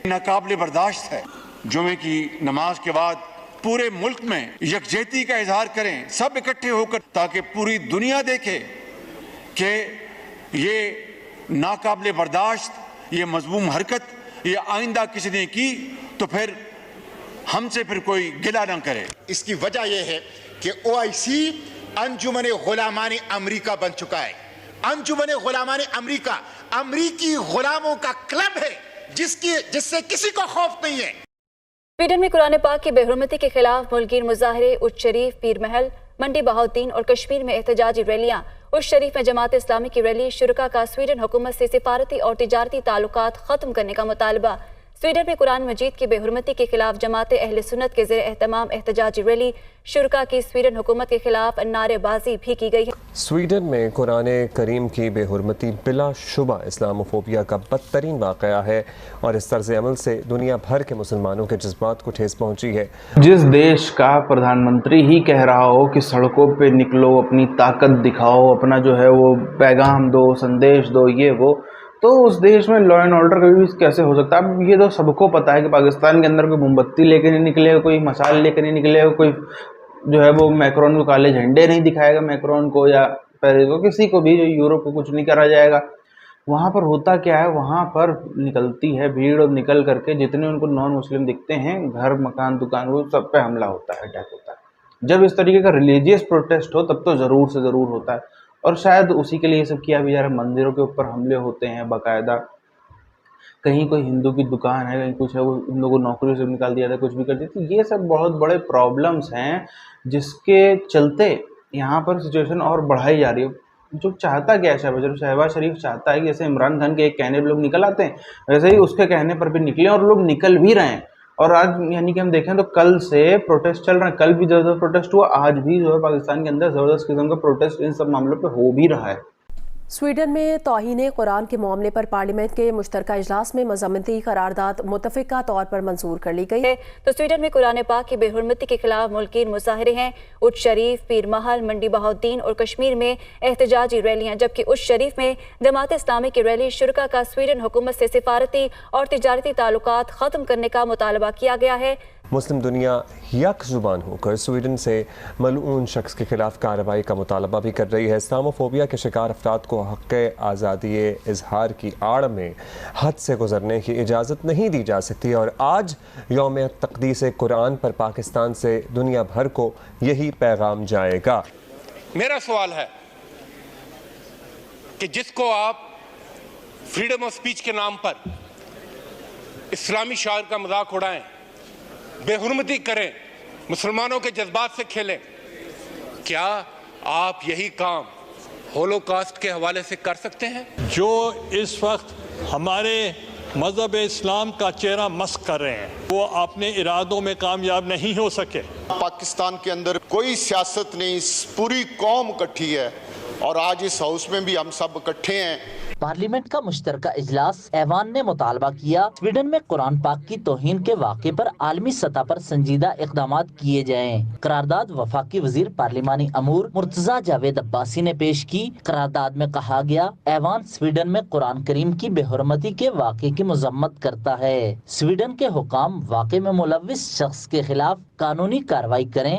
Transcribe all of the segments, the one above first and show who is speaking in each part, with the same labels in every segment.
Speaker 1: नाकाबिले बर्दाश्त है। जुमे की नमाज के बाद पूरे मुल्क में यकजहती का इजहार करें, सब इकट्ठे होकर, ताकि पूरी दुनिया देखे कि ये नाकाबिले बर्दाश्त, ये मजमूम हरकत, ये आइंदा किसी ने की तो फिर हमसे फिर कोई गिला न करे।
Speaker 2: इसकी वजह यह है कि ओआईसी अंजुमन गुलामानी अमरीका बन चुका है। अंजुमन गुलामानी अमरीका अमरीकी गुलामों का क्लब है जिससे किसी को खौफ नहीं है।
Speaker 3: स्वीडन में कुरान पाक की बेहुरमती के खिलाफ मुल्कीर मुजाहरे, उच्च शरीफ, पीर महल, मंडी बहाउद्दीन और कश्मीर में एहतजाजी रैलियां। उच्च शरीफ में जमात इस्लामी की रैली, शुरका का स्वीडन हुकूमत से सिफारती और तिजारती ताल्लुकात खत्म करने का मुतालबा। स्वीडन में कुरान मजीद की बेहुरमती के खिलाफ जमात अहले सुन्नत के ज़ेर एहतमाम एहतजाजी रैली, शुरका की स्वीडन हुकूमत के खिलाफ नारेबाजी भी की गई है।
Speaker 4: स्वीडन में कुरान करीम की बेहुरमती बिला शुबा इस्लामोफोबिया का बदतरीन वाक़या है और इस तर्ज अमल से दुनिया भर के मुसलमानों के जज्बात को ठेस पहुंची है।
Speaker 5: जिस देश का प्रधानमंत्री ही कह रहा हो कि सड़कों पे निकलो, अपनी ताकत दिखाओ, अपना जो है वो पैगाम दो, संदेश दो, ये वो, तो उस देश में लॉ एंड ऑर्डर कभी भी कैसे हो सकता है? अब ये तो सबको पता है कि पाकिस्तान के अंदर कोई मोमबत्ती लेके नहीं निकलेगा, कोई मशाल लेके नहीं निकलेगा, कोई जो है वो मैक्रोन को काले झंडे नहीं दिखाएगा, मैक्रोन को या पेरिस को, किसी को भी, जो यूरोप को कुछ नहीं करा जाएगा। वहाँ पर होता क्या है, वहाँ पर निकलती है भीड़ और निकल करके जितने उनको नॉन मुस्लिम दिखते हैं, घर, मकान, दुकान, वो सब पे हमला होता है, अटैक होता है। जब इस तरीके का रिलीजियस प्रोटेस्ट हो तब तो ज़रूर से ज़रूर होता है, और शायद उसी के लिए ये सब किया भी जा रहा है। मंदिरों के ऊपर हमले होते हैं बाकायदा, कहीं कोई हिंदू की दुकान है, कहीं कुछ है, वो उन लोगों को नौकरी से निकाल दिया था, कुछ भी कर दिया। तो ये सब बहुत बड़े प्रॉब्लम्स हैं जिसके चलते यहाँ पर सिचुएशन और बढ़ाई जा रही है। जो चाहता क्या है शहबाज शरीफ चाहता है कि जैसे इमरान खान के एक कहने पर लोग निकल आते हैं, वैसे ही उसके कहने पर भी निकले और लोग निकल भी रहे हैं। और आज यानी कि हम देखें तो कल से प्रोटेस्ट चल रहा है, कल भी ज़बरदस्त प्रोटेस्ट हुआ, आज भी जो है पाकिस्तान के अंदर ज़बरदस्त किस्म का प्रोटेस्ट इन सब मामलों पे हो भी रहा है।
Speaker 6: स्वीडन में तौहीन कुरान के मामले पर पार्लियामेंट के मुश्तरका इजलास में मज़म्मती करारदाद मुतफ़िका तौर पर मंजूर कर ली गई है।
Speaker 3: तो स्वीडन में कुरान पाक की बेहुरमती के खिलाफ मुल्कीन मुजाहरे हैं, उच्च शरीफ, पीर महल, मंडी बहाउद्दीन और कश्मीर में एहतजाजी रैलियां, जबकि उच्च शरीफ में जमात इस्लामी की रैली, शुरका का स्वीडन हुकूमत से सिफारती और तिजारती ताल्लुकात ख़त्म करने का मुतालबा किया गया है।
Speaker 4: मुस्लिम दुनिया यक जुबान होकर स्वीडन से मलऊन शख्स के खिलाफ कार्रवाई का मुतालबा भी कर रही है। इस्लामोफोबिया के शिकार अफराद को हक़ आज़ादी इजहार की आड़ में हद से गुजरने की इजाज़त नहीं दी जा सकती, और आज यौम तक़दीस कुरान पर पाकिस्तान से दुनिया भर को यही पैगाम जाएगा।
Speaker 7: मेरा सवाल है कि जिसको आप फ्रीडम ऑफ स्पीच के नाम पर इस्लामी शायर का मजाक उड़ाएं, बेहुरमती करें, मुसलमानों के जज्बात से खेलें, क्या आप यही काम होलोकॉस्ट के हवाले से कर सकते हैं?
Speaker 8: जो इस वक्त हमारे मज़हब इस्लाम का चेहरा मस्क कर रहे हैं, वो अपने इरादों में कामयाब नहीं हो सके।
Speaker 2: पाकिस्तान के अंदर कोई सियासत नहीं, पूरी कौम इकट्ठी है और आज इस हाउस में भी हम सब इकट्ठे हैं।
Speaker 9: पार्लियामेंट का मुश्तरका इजलास ऐवान ने मुतालबा किया स्वीडन में कुरान पाक की तौहीन के वाक़े पर आलमी सतह पर संजीदा इक़दाम किए जाएं। करारदाद वफाकी वजीर पार्लिमानी अमूर मुर्तजा जावेद अब्बासी ने पेश की। करारदाद में कहा गया, ऐवान स्वीडन में कुरान करीम की बेहुरमती के वाक़े की मजम्मत करता है। स्वीडन के हुकाम वाक़े में मुलव्विस शख्स के खिलाफ कानूनी कार्रवाई करें।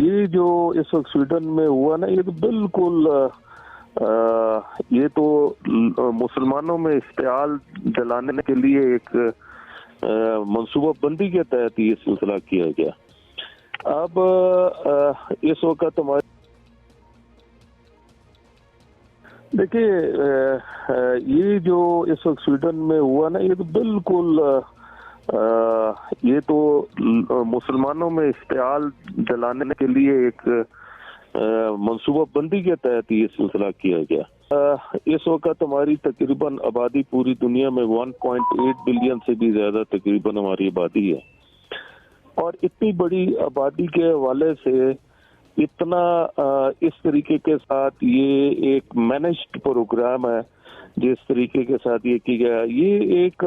Speaker 10: ये जो इस वक्त स्वीडन में हुआ ना, ये तो बिल्कुल ये तो मुसलमानों में इश्तियाल जलाने के लिए एक मंसूबा बंदी के तहत ये सिलसिला किया गया। अब इस वक्त हमारे देखिए, ये जो इस वक्त स्वीडन में हुआ ना, ये तो बिल्कुल ये तो मुसलमानों में इश्तियाल जलाने के लिए एक मंसूबा बंदी के तहत ये सिलसिला किया गया। इस वक्त हमारी तकरीबन आबादी पूरी दुनिया में 1.8 बिलियन से भी ज्यादा तकरीबन हमारी आबादी है, और इतनी बड़ी आबादी के हवाले से इतना इस तरीके के साथ ये एक मैनेज्ड प्रोग्राम है, जिस तरीके के साथ ये किया गया, ये एक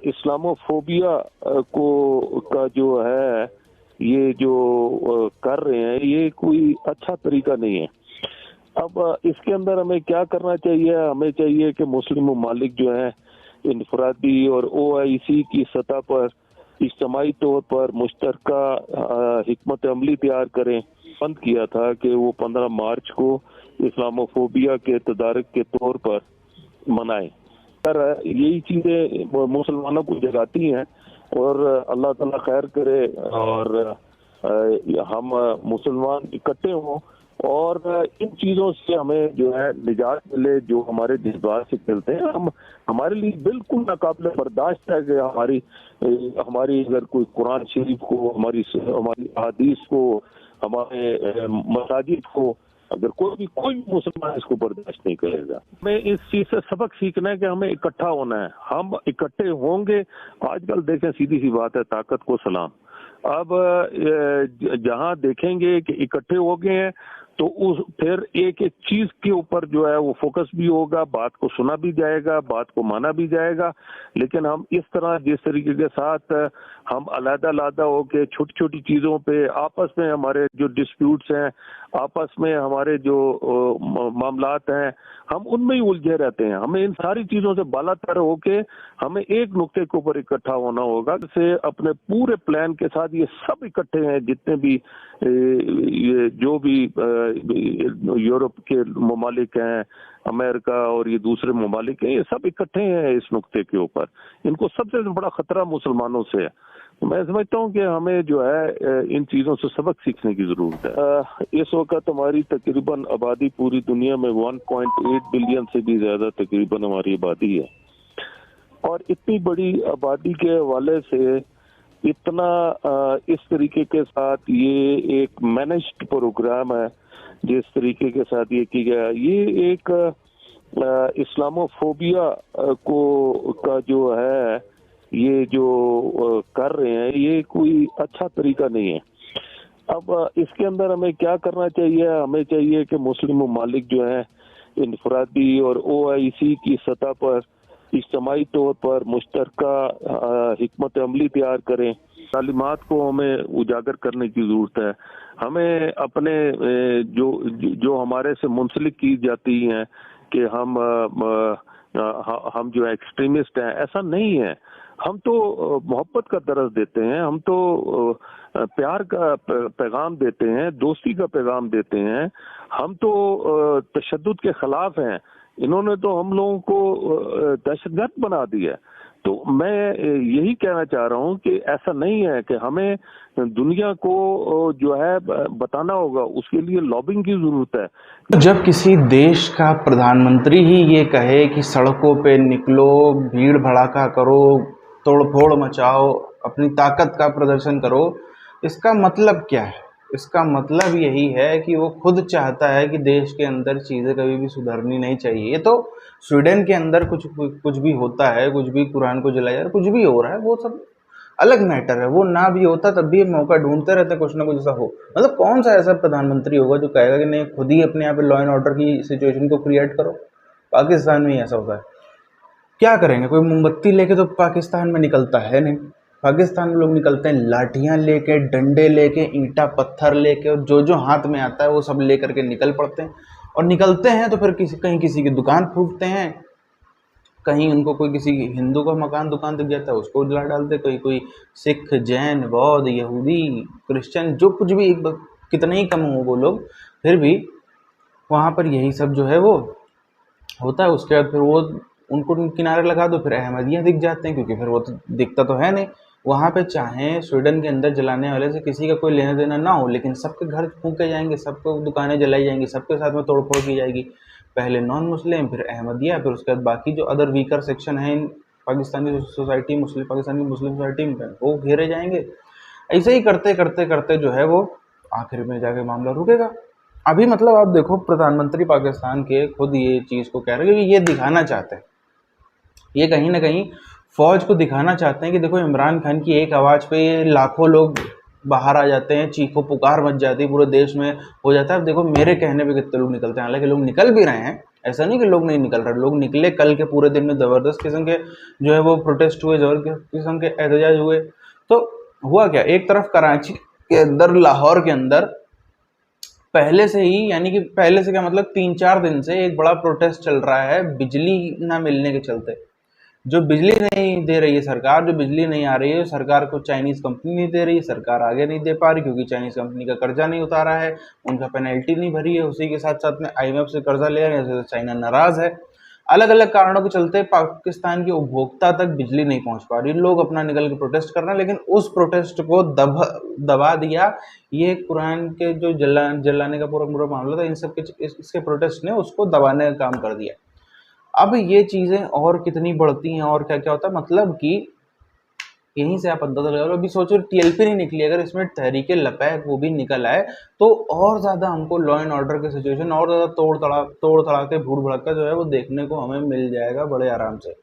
Speaker 10: इस्लामोफोबिया का जो है ये जो कर रहे हैं, ये कोई अच्छा तरीका नहीं है। अब इसके अंदर हमें क्या करना चाहिए? हमें चाहिए कि मुस्लिम ममालिक जो हैं इनफरादी और OIC की सतह पर इज्तमाही तौर पर मुश्तरका हिकमत अमली तैयार करें। बंद किया था कि वो 15 मार्च को इस्लामोफोबिया के तदारक के तौर पर मनाएं। यही चीजें मुसलमानों को जगाती हैं और अल्लाह ताला खैर करे और हम मुसलमान इकट्ठे हों और इन चीजों से हमें जो है निजात मिले जो हमारे जज्बात से चलते हैं। हम हमारे लिए बिल्कुल नाकाबिल बर्दाश्त है कि हमारी अगर कोई कुरान शरीफ को, हमारी हदीस को, हमारे मसाजिद को अगर कोई मुसलमान इसको बर्दाश्त नहीं करेगा। हमें इस चीज से सबक सीखना है कि हमें इकट्ठा होना है। हम इकट्ठे होंगे। आजकल देखें, सीधी सी बात है, ताकत को सलाम। अब जहां देखेंगे कि इकट्ठे हो गए हैं तो फिर एक एक चीज के ऊपर जो है वो फोकस भी होगा, बात को सुना भी जाएगा, बात को माना भी जाएगा। लेकिन हम इस तरह जिस तरीके के साथ हम अलग-अलग होके छोटी छोटी चीजों पे आपस में हमारे जो डिस्प्यूट्स हैं, आपस में हमारे जो मामलात हैं, हम उनमें ही उलझे रहते हैं। हमें इन सारी चीजों से बालातर होके हमें एक नुक्ते के ऊपर इकट्ठा होना होगा। से अपने पूरे प्लान के साथ ये सब इकट्ठे हैं, जितने भी ये जो भी यूरोप के ममालिक हैं, अमेरिका और ये दूसरे ममालिक हैं, ये सब इकट्ठे हैं इस नुक्ते के ऊपर। इनको सबसे बड़ा खतरा मुसलमानों से है। मैं समझता हूँ कि हमें जो है इन चीजों से सबक सीखने की जरूरत है। इस वक्त हमारी तकरीबन आबादी पूरी दुनिया में 1.8 बिलियन से भी ज्यादा तकरीबन हमारी आबादी है और इतनी बड़ी आबादी के हवाले से इतना इस तरीके के साथ ये एक मैनेज्ड प्रोग्राम है जिस तरीके के साथ ये किया गया, ये एक इस्लामोफोबिया का जो है ये जो कर रहे हैं, ये कोई अच्छा तरीका नहीं है। अब इसके अंदर हमें क्या करना चाहिए? हमें चाहिए कि मुस्लिम ममालिक जो है इनफरादी और OIC की सतह पर इज्तमाही तौर पर मुश्तरका हिकमत अमली तैयार करें। तालीमात को हमें उजागर करने की जरूरत है। हमें अपने जो हमारे से मुंसलिक की जाती हैं कि हम जो एक्सट्रीमिस्ट हैं, ऐसा नहीं है। हम तो मोहब्बत का दर्ज देते हैं, हम तो प्यार का पैगाम देते हैं, दोस्ती का पैगाम देते हैं, हम तो तशद्दुद के खिलाफ हैं। इन्होंने तो हम लोगों को दहशतगर्द बना दिया। तो मैं यही कहना चाह रहा हूं कि ऐसा नहीं है कि हमें दुनिया को जो है बताना होगा, उसके लिए लॉबिंग की जरूरत है।
Speaker 5: जब किसी देश का प्रधानमंत्री ही ये कहे कि सड़कों पे निकलो, भीड़ भड़ाका करो, तोड़फोड़ मचाओ, अपनी ताकत का प्रदर्शन करो, इसका मतलब क्या है? इसका मतलब यही है कि वो खुद चाहता है कि देश के अंदर चीज़ें कभी भी सुधरनी नहीं चाहिए। ये तो स्वीडन के अंदर कुछ भी होता है, कुछ भी कुरान को जलाया, कुछ भी हो रहा है, वो सब अलग मैटर है। वो ना भी होता तब भी मौका ढूंढते रहते कुछ ना कुछ ऐसा हो। मतलब कौन सा ऐसा प्रधानमंत्री होगा जो कहेगा कि नहीं, खुद ही अपने यहाँ पे लॉ एंड ऑर्डर की सिचुएशन को क्रिएट करो? पाकिस्तान में ही ऐसा होता है। क्या करेंगे? कोई मोमबत्ती लेके तो पाकिस्तान में निकलता है नहीं। पाकिस्तान में लोग निकलते हैं लाठियां लेके, डंडे लेके, ईंटा पत्थर लेके, और जो हाथ में आता है वो सब लेकर के निकल पड़ते हैं। और निकलते हैं तो फिर कहीं किसी की दुकान फूटते हैं, कहीं उनको कोई किसी हिंदू का मकान दुकान दिख जाता है उसको जला डालते, कोई सिख, जैन, बौद्ध, यहूदी, क्रिश्चियन, जो कुछ भी कितने ही कम हो वो लोग, फिर भी वहाँ पर यही सब जो है वो होता है। उसके बाद फिर वो उनको किनारे लगा दो, फिर अहमदिया दिख जाते हैं, क्योंकि फिर वो तो दिखता तो है नहीं वहाँ पे। चाहे स्वीडन के अंदर जलाने वाले से किसी का कोई लेना देना ना हो, लेकिन सबके घर फूके जाएंगे, सबको दुकानें जलाई जाएंगी, सबके साथ में तोड़फोड़ की जाएगी। पहले नॉन मुस्लिम, फिर अहमदिया, फिर उसके बाद बाकी जो अदर वीकर सेक्शन है पाकिस्तानी सोसाइटी, पाकिस्तानी मुस्लिम सोसाइटी में, वो घेरे जाएंगे। ऐसे ही करते करते करते जो है वो आखिर में जाके मामला रुकेगा। अभी मतलब आप देखो, प्रधानमंत्री पाकिस्तान के खुद ये चीज़ को कह रहे हैं कि ये दिखाना चाहते हैं, ये कहीं ना कहीं फौज को दिखाना चाहते हैं कि देखो इमरान खान की एक आवाज़ पे लाखों लोग बाहर आ जाते हैं, चीखो पुकार मच जाती है, पूरे देश में हो जाता है। अब देखो मेरे कहने पे कितने लोग निकलते हैं, हालांकि लोग निकल भी रहे हैं, ऐसा नहीं कि लोग नहीं निकल रहे, लोग निकले। कल के पूरे दिन में ज़बरदस्त किस्म के जो है वो प्रोटेस्ट हुए, ज़बरदस्त किस्म के एहतजाज हुए। तो हुआ क्या, एक तरफ कराची के अंदर, लाहौर के अंदर पहले से ही, यानी कि पहले से क्या मतलब 3-4 दिन से एक बड़ा प्रोटेस्ट चल रहा है बिजली ना मिलने के चलते। जो बिजली नहीं दे रही है सरकार, जो बिजली नहीं आ रही है सरकार को चाइनीज कंपनी नहीं दे रही, सरकार आगे नहीं दे पा रही क्योंकि चाइनीज कंपनी का कर्जा नहीं उतारा है, उनका पेनल्टी नहीं भरी है, उसी के साथ साथ में IMF से कर्जा ले रहे हैं, चाइना नाराज है। अलग अलग कारणों के चलते पाकिस्तान के उपभोक्ता तक बिजली नहीं पहुंच पा रही, लोग अपना निकल के प्रोटेस्ट कर रहे हैं, लेकिन उस प्रोटेस्ट को दबा दिया ये कुरान के जो जलाने का पूरा मामला था, इन सब के इसके प्रोटेस्ट ने उसको दबाने का काम कर दिया। अब ये चीजें और कितनी बढ़ती हैं और क्या क्या होता है, मतलब कि यहीं से आप अंदाजा लगा लो। अभी सोचो TLP नहीं निकली, अगर इसमें तहरीके लपैक वो भी निकल आए तो और ज्यादा हमको लॉ एंड ऑर्डर की सिचुएशन और ज्यादा तोड़ तड़ा के भूड़ भड़का जो है वो देखने को हमें मिल जाएगा बड़े आराम से।